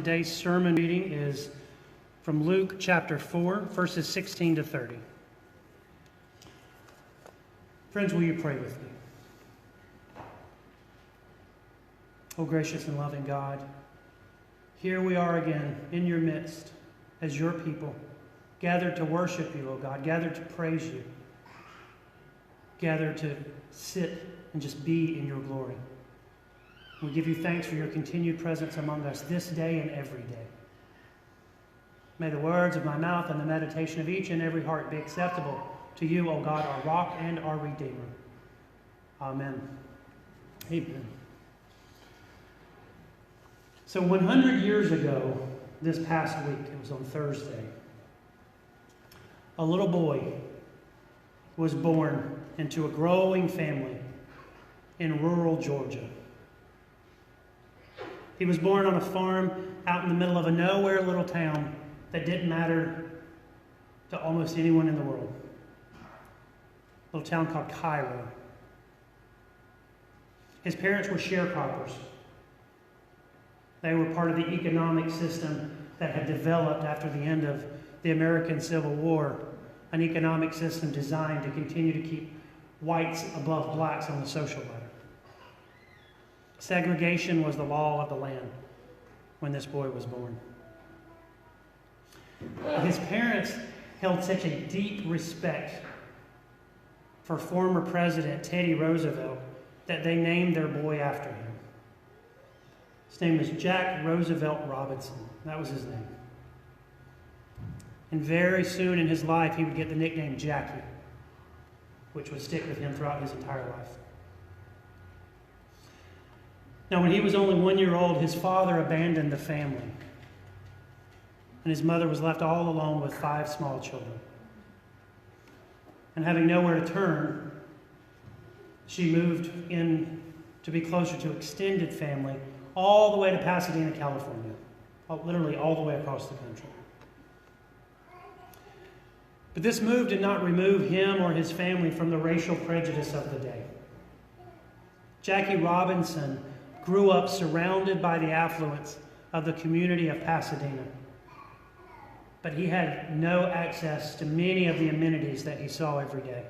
Today's sermon reading is from Luke chapter 4, verses 16 to 30. Friends, will you pray with me? Oh, gracious and loving God, here we are again in your midst as your people, gathered to worship you, oh God, gathered to praise you, gathered to sit and just be in your glory. We give you thanks for your continued presence among us this day and every day. May the words of my mouth and the meditation of each and every heart be acceptable to you, O God, our rock and our Redeemer. Amen. Amen. So 100 years ago, this past week, it was on Thursday, a little boy was born into a growing family in rural Georgia. He was born on a farm out in the middle of a nowhere little town that didn't matter to almost anyone in the world. A little town called Cairo. His parents were sharecroppers. They were part of the economic system that had developed after the end of the American Civil War, an economic system designed to continue to keep whites above blacks on the social ladder. Segregation was the law of the land when this boy was born. His parents held such a deep respect for former President Teddy Roosevelt that they named their boy after him. His name was Jack Roosevelt Robinson. That was his name. And very soon in his life, he would get the nickname Jackie, which would stick with him throughout his entire life. Now, when he was only 1 year old, his father abandoned the family, and his mother was left all alone with 5 small children. And having nowhere to turn, she moved in to be closer to extended family all the way to Pasadena, California, literally all the way across the country. But this move did not remove him or his family from the racial prejudice of the day. Jackie Robinson grew up surrounded by the affluence of the community of Pasadena. But he had no access to many of the amenities that he saw every day.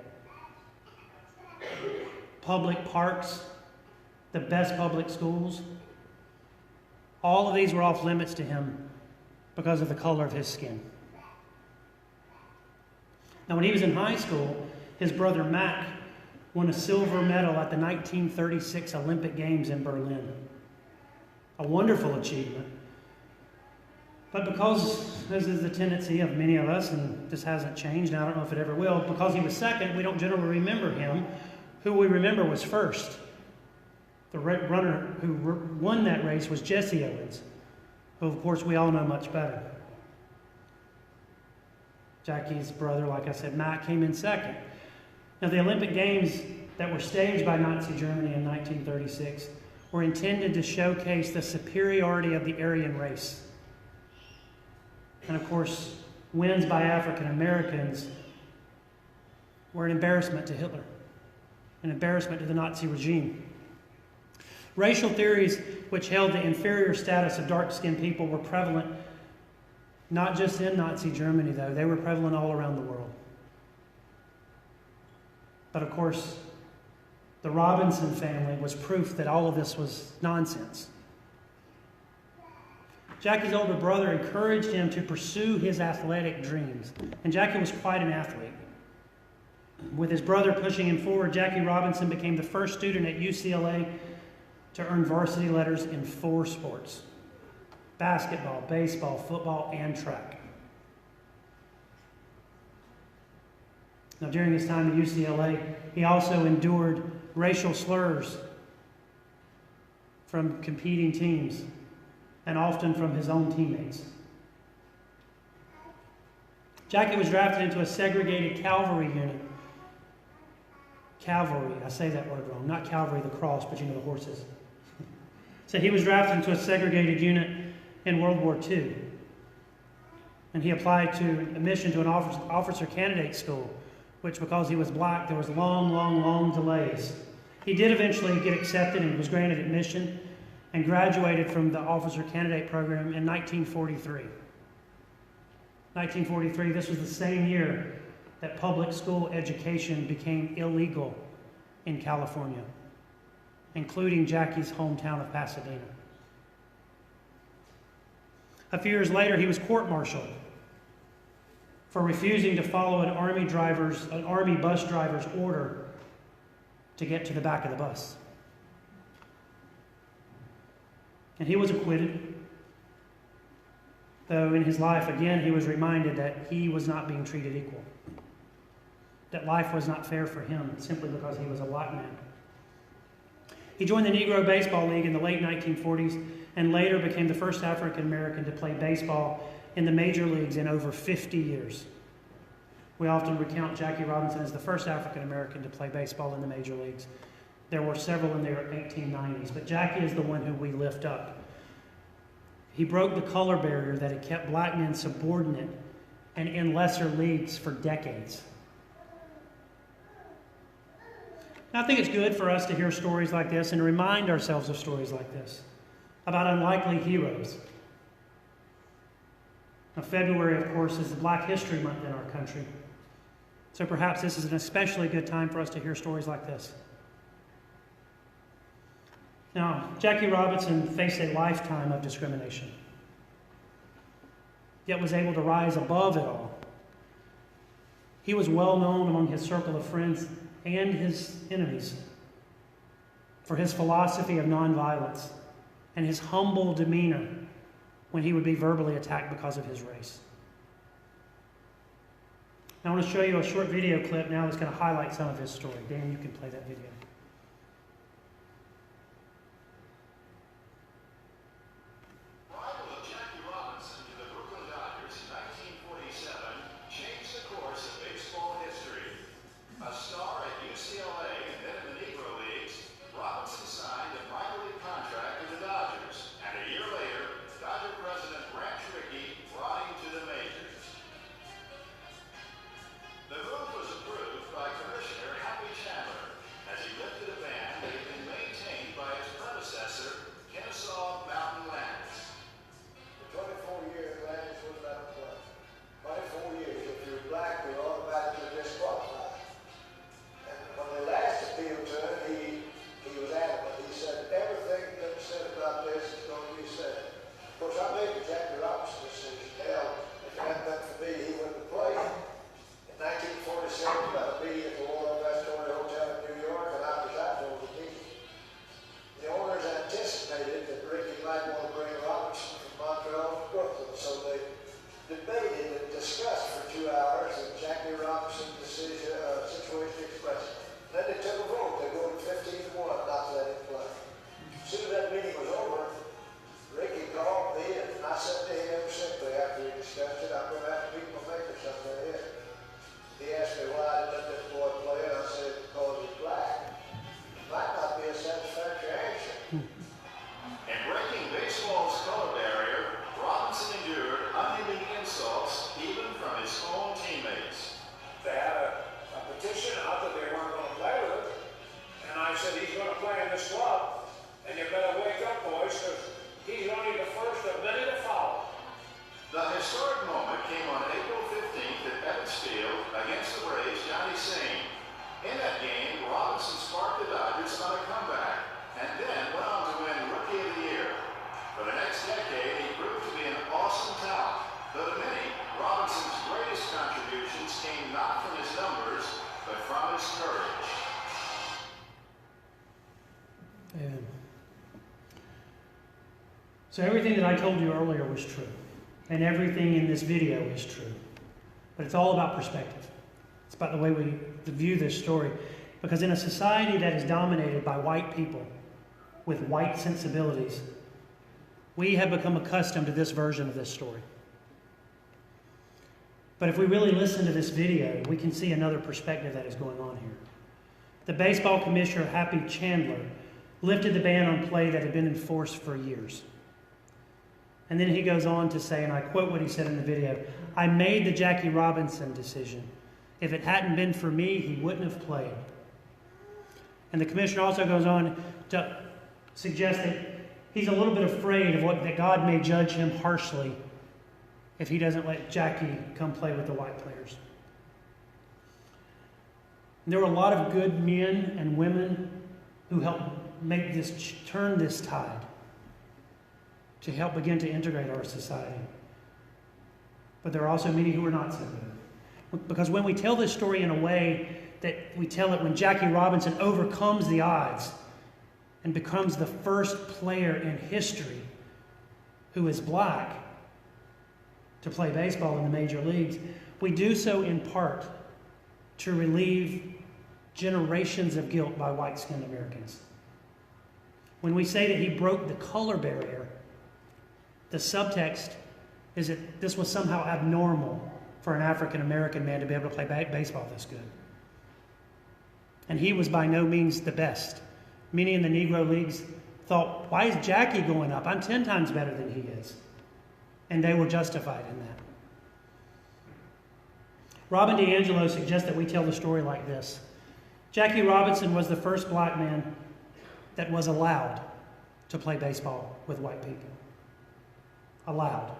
Public parks, the best public schools, all of these were off limits to him because of the color of his skin. Now, when he was in high school, his brother Mac won a silver medal at the 1936 Olympic Games in Berlin. A wonderful achievement. But because, as is the tendency of many of us, and this hasn't changed, and I don't know if it ever will, because he was second, we don't generally remember him. Who we remember was first. The runner who won that race was Jesse Owens, who, of course, we all know much better. Jackie's brother, like I said, Mac, came in second. Now, the Olympic Games that were staged by Nazi Germany in 1936 were intended to showcase the superiority of the Aryan race. And, of course, wins by African Americans were an embarrassment to Hitler, an embarrassment to the Nazi regime. Racial theories which held the inferior status of dark-skinned people were prevalent not just in Nazi Germany, though. They were prevalent all around the world. But of course, the Robinson family was proof that all of this was nonsense. Jackie's older brother encouraged him to pursue his athletic dreams, and Jackie was quite an athlete. With his brother pushing him forward, Jackie Robinson became the first student at UCLA to earn varsity letters in 4 sports: basketball, baseball, football, and track. Now, during his time at UCLA, he also endured racial slurs from competing teams and often from his own teammates. Jackie was drafted into a segregated cavalry unit. Cavalry, I say that word wrong, not Calvary the cross, but you know the horses. So he was drafted into a segregated unit in World War II. And he applied to admission to an officer candidate school, which, because he was black, there was long delays. He did eventually get accepted and was granted admission, and graduated from the officer candidate program in 1943. 1943, this was the same year that public school education became illegal in California, including Jackie's hometown of Pasadena. A few years later, he was court-martialed for refusing to follow an army bus driver's order to get to the back of the bus. And he was acquitted, though in his life, again, he was reminded that he was not being treated equal, that life was not fair for him simply because he was a white man. He joined the Negro Baseball League in the late 1940s and later became the first African American to play baseball in the major leagues in over 50 years. We often recount Jackie Robinson as the first African American to play baseball in the major leagues. There were several in the 1890s, but Jackie is the one who we lift up. He broke the color barrier that had kept black men subordinate and in lesser leagues for decades. I think it's good for us to hear stories like this and remind ourselves of stories like this about unlikely heroes. Now, February, of course, is the Black History Month in our country. So perhaps this is an especially good time for us to hear stories like this. Now, Jackie Robinson faced a lifetime of discrimination, yet was able to rise above it all. He was well known among his circle of friends and his enemies for his philosophy of nonviolence and his humble demeanor when he would be verbally attacked because of his race. Now, I want to show you a short video clip now that's going to highlight some of his story. Dan, you can play that video. So everything that I told you earlier was true, and everything in this video is true. But it's all about perspective. It's about the way we view this story. Because in a society that is dominated by white people with white sensibilities, we have become accustomed to this version of this story. But if we really listen to this video, we can see another perspective that is going on here. The baseball commissioner, Happy Chandler, lifted the ban on play that had been in force for years. And then he goes on to say, and I quote what he said in the video, "I made the Jackie Robinson decision. If it hadn't been for me, he wouldn't have played." And the commissioner also goes on to suggest that he's a little bit afraid of that God may judge him harshly if he doesn't let Jackie come play with the white players. There were a lot of good men and women who helped turn this tide to help begin to integrate our society. But there are also many who are not so good. Because when we tell this story in a way that we tell it when Jackie Robinson overcomes the odds and becomes the first player in history who is black to play baseball in the major leagues, we do so in part to relieve generations of guilt by white-skinned Americans. When we say that he broke the color barrier, the subtext is that this was somehow abnormal for an African-American man to be able to play baseball this good. And he was by no means the best. Many in the Negro Leagues thought, why is Jackie going up? I'm 10 times better than he is. And they were justified in that. Robin DiAngelo suggests that we tell the story like this. Jackie Robinson was the first black man that was allowed to play baseball with white people. Allowed.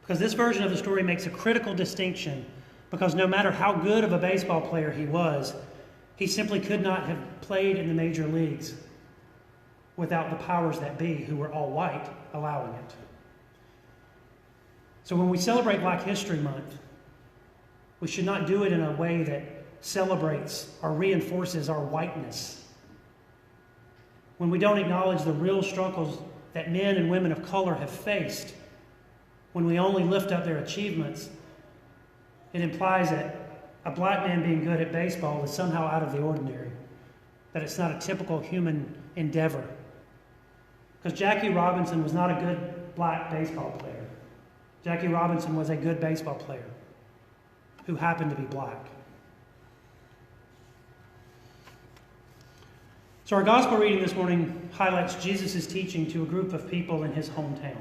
Because this version of the story makes a critical distinction, because no matter how good of a baseball player he was, he simply could not have played in the major leagues without the powers that be, who were all white, allowing it. So when we celebrate Black History Month, we should not do it in a way that celebrates or reinforces our whiteness. When we don't acknowledge the real struggles that men and women of color have faced, when we only lift up their achievements, it implies that a black man being good at baseball is somehow out of the ordinary, that it's not a typical human endeavor. Because Jackie Robinson was not a good black baseball player. Jackie Robinson was a good baseball player who happened to be black. So our gospel reading this morning highlights Jesus' teaching to a group of people in his hometown.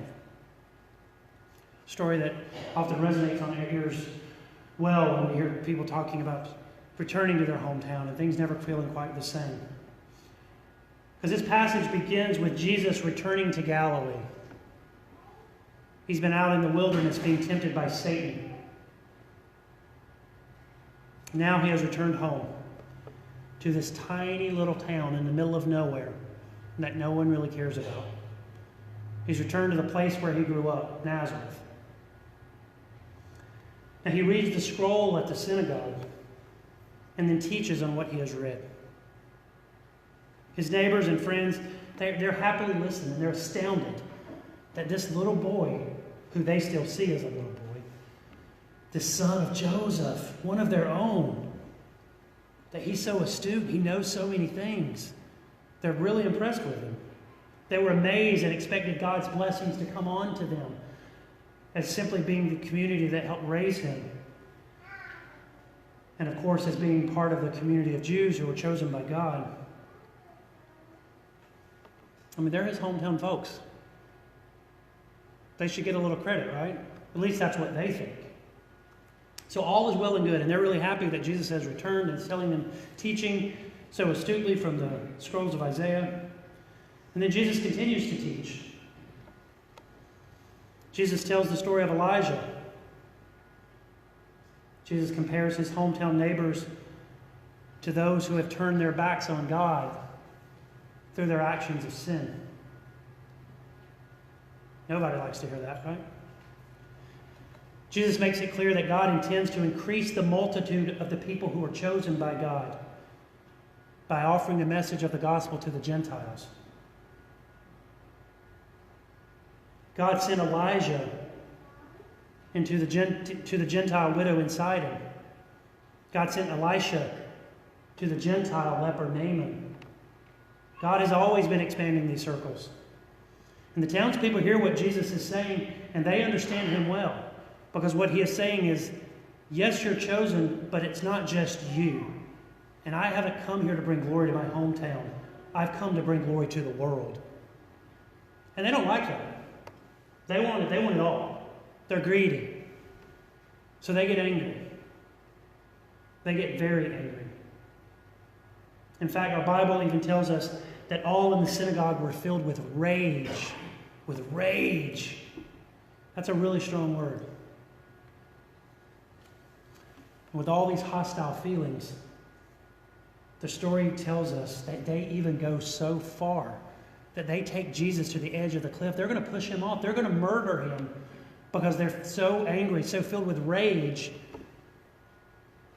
A story that often resonates on our ears well when we hear people talking about returning to their hometown and things never feeling quite the same. Because this passage begins with Jesus returning to Galilee. He's been out in the wilderness being tempted by Satan. Now he has returned home to this tiny little town in the middle of nowhere that no one really cares about. He's returned to the place where he grew up, Nazareth. Now he reads the scroll at the synagogue and then teaches on what he has read. His neighbors and friends, they're happily listening. They're astounded that this little boy, who they still see as a little boy, the son of Joseph, one of their own, that he's so astute, he knows so many things. They're really impressed with him. They were amazed and expected God's blessings to come on to them as simply being the community that helped raise him. And of course, as being part of the community of Jews who were chosen by God. I mean, they're his hometown folks. They should get a little credit, right? At least that's what they think. So all is well and good, and they're really happy that Jesus has returned and is telling them, teaching so astutely from the scrolls of Isaiah. And then Jesus continues to teach. Jesus tells the story of Elijah. Jesus compares his hometown neighbors to those who have turned their backs on God through their actions of sin. Nobody likes to hear that, right? Jesus makes it clear that God intends to increase the multitude of the people who are chosen by God by offering the message of the gospel to the Gentiles. God sent Elijah to the Gentile widow in Sidon. God sent Elisha to the Gentile leper Naaman. God has always been expanding these circles. And the townspeople hear what Jesus is saying, and they understand him well. Because what he is saying is, yes, you're chosen, but it's not just you. And I haven't come here to bring glory to my hometown. I've come to bring glory to the world. And they don't like that. They want it all. They're greedy. So they get angry. They get very angry. In fact, our Bible even tells us that all in the synagogue were filled with rage. With rage. That's a really strong word. With all these hostile feelings, the story tells us that they even go so far that they take Jesus to the edge of the cliff. They're going to push him off. They're going to murder him because they're so angry, so filled with rage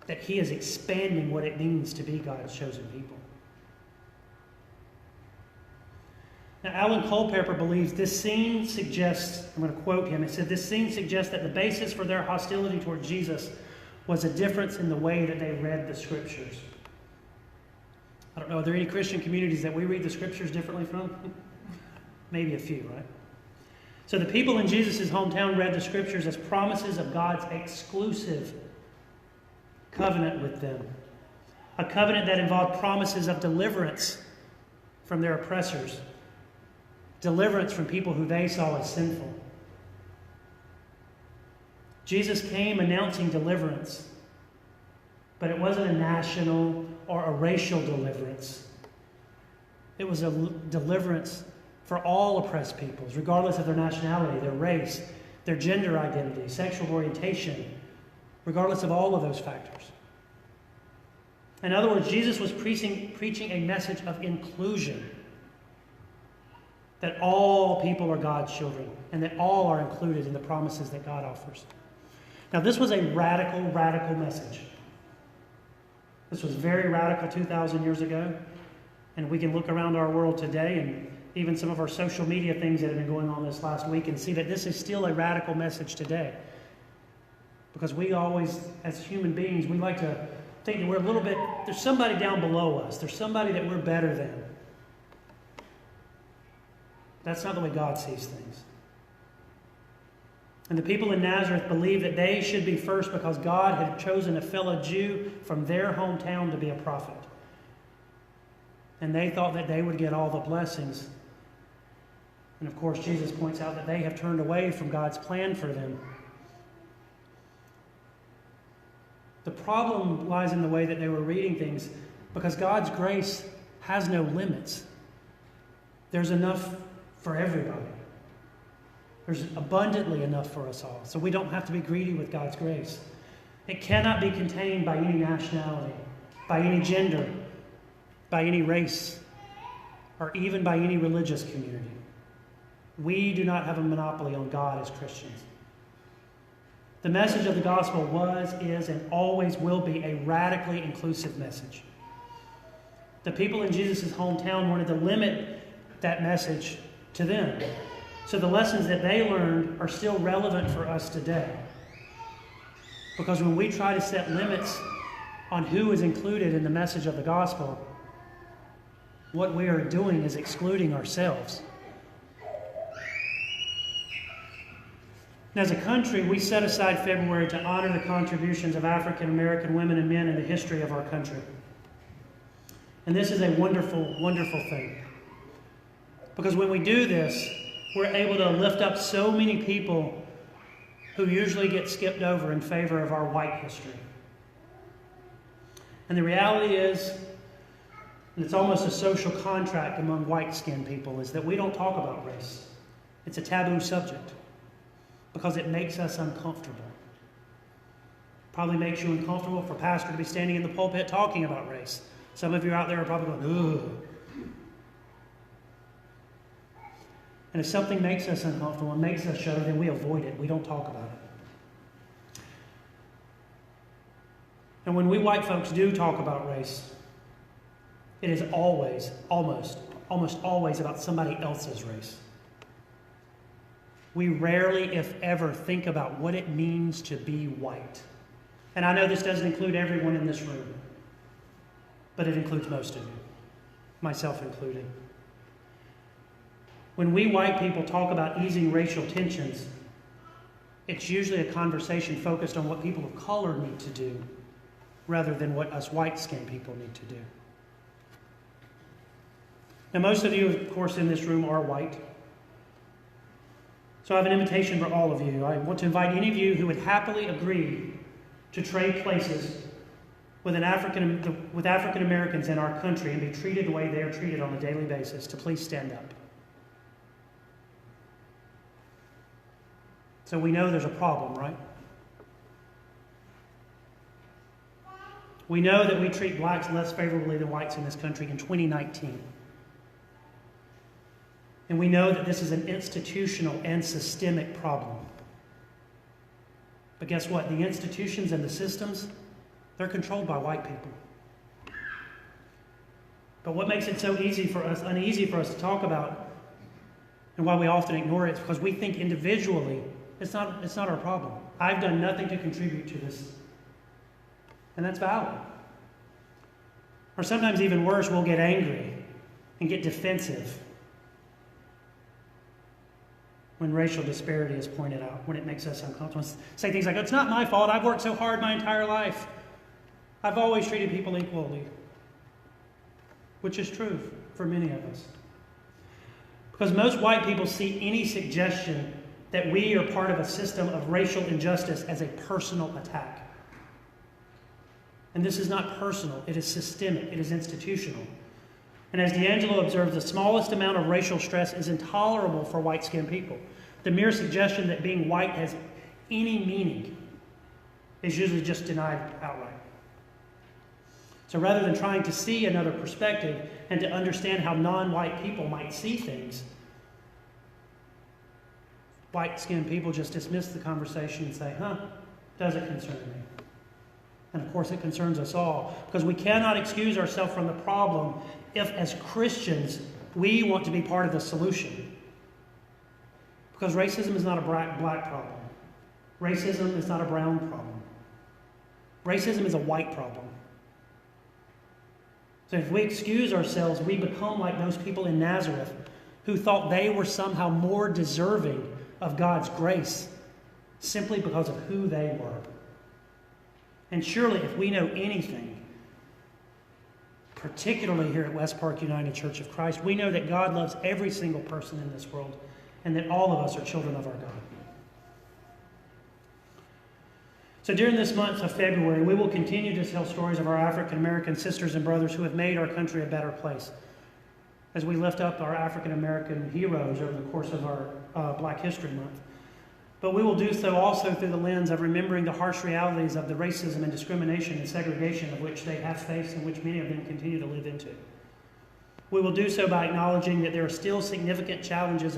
that he is expanding what it means to be God's chosen people. Now, Alan Culpepper believes this scene suggests, I'm going to quote him, it said, this scene suggests that the basis for their hostility toward Jesus was a difference in the way that they read the Scriptures. I don't know, are there any Christian communities that we read the Scriptures differently from? Maybe a few, right? So the people in Jesus' hometown read the Scriptures as promises of God's exclusive covenant with them. A covenant that involved promises of deliverance from their oppressors. Deliverance from people who they saw as sinful. Jesus came announcing deliverance, but it wasn't a national or a racial deliverance. It was a deliverance for all oppressed peoples, regardless of their nationality, their race, their gender identity, sexual orientation, regardless of all of those factors. In other words, Jesus was preaching a message of inclusion. That all people are God's children, and that all are included in the promises that God offers. Now, this was a radical, radical message. This was very radical 2,000 years ago, and we can look around our world today, and even some of our social media things that have been going on this last week, and see that this is still a radical message today. Because we always, as human beings, we like to think that we're a little bit, there's somebody down below us. There's somebody that we're better than. That's not the way God sees things. And the people in Nazareth believed that they should be first because God had chosen a fellow Jew from their hometown to be a prophet. And they thought that they would get all the blessings. And of course, Jesus points out that they have turned away from God's plan for them. The problem lies in the way that they were reading things, because God's grace has no limits. There's enough for everybody. There's abundantly enough for us all. So we don't have to be greedy with God's grace. It cannot be contained by any nationality, by any gender, by any race, or even by any religious community. We do not have a monopoly on God as Christians. The message of the gospel was, is, and always will be a radically inclusive message. The people in Jesus' hometown wanted to limit that message to them. So the lessons that they learned are still relevant for us today. Because when we try to set limits on who is included in the message of the gospel, what we are doing is excluding ourselves. And as a country, we set aside February to honor the contributions of African American women and men in the history of our country. And this is a wonderful, wonderful thing. Because when we do this, we're able to lift up so many people who usually get skipped over in favor of our white history. And the reality is, and it's almost a social contract among white-skinned people, is that we don't talk about race. It's a taboo subject because it makes us uncomfortable. Probably makes you uncomfortable for a pastor to be standing in the pulpit talking about race. Some of you out there are probably going, ugh. And if something makes us uncomfortable and makes us shudder, then we avoid it. We don't talk about it. And when we white folks do talk about race, it is always, almost always about somebody else's race. We rarely, if ever, think about what it means to be white. And I know this doesn't include everyone in this room, but it includes most of you, myself included. When we white people talk about easing racial tensions, it's usually a conversation focused on what people of color need to do rather than what us white-skinned people need to do. Now, most of you, of course, in this room are white. So I have an invitation for all of you. I want to invite any of you who would happily agree to trade places with African Americans in our country and be treated the way they are treated on a daily basis, to please stand up. So we know there's a problem, right? We know that we treat blacks less favorably than whites in this country in 2019. And we know that this is an institutional and systemic problem. But guess what? The institutions and the systems, they're controlled by white people. But what makes it so uneasy for us to talk about, and why we often ignore it, is because we think individually it's not our problem. I've done nothing to contribute to this. And that's valid. Or sometimes even worse, we'll get angry and get defensive when racial disparity is pointed out, when it makes us uncomfortable. Say things like, it's not my fault, I've worked so hard my entire life. I've always treated people equally. Which is true for many of us. Because most white people see any suggestion that we are part of a system of racial injustice as a personal attack. And this is not personal, it is systemic, it is institutional. And as D'Angelo observes, the smallest amount of racial stress is intolerable for white-skinned people. The mere suggestion that being white has any meaning is usually just denied outright. So rather than trying to see another perspective and to understand how non-white people might see things, white-skinned people just dismiss the conversation and say, doesn't concern me. And of course it concerns us all, because we cannot excuse ourselves from the problem if, as Christians, we want to be part of the solution. Because racism is not a black problem. Racism is not a brown problem. Racism is a white problem. So if we excuse ourselves, we become like those people in Nazareth who thought they were somehow more deserving of God's grace simply because of who they were. And surely if we know anything, particularly here at West Park United Church of Christ, we know that God loves every single person in this world and that all of us are children of our God. So during this month of February, we will continue to tell stories of our African American sisters and brothers who have made our country a better place, as we lift up our African American heroes over the course of our Black History Month. But we will do so also through the lens of remembering the harsh realities of the racism and discrimination and segregation of which they have faced and which many of them continue to live into. We will do so by acknowledging that there are still significant challenges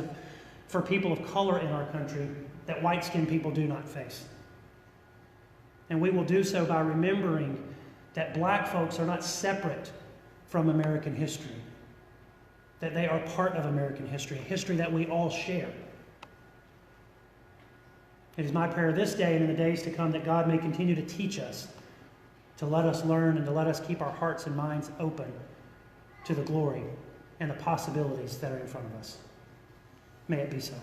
for people of color in our country that white-skinned people do not face. And we will do so by remembering that black folks are not separate from American history, that they are part of American history, a history that we all share. It is my prayer this day and in the days to come that God may continue to teach us, to let us learn, and to let us keep our hearts and minds open to the glory and the possibilities that are in front of us. May it be so.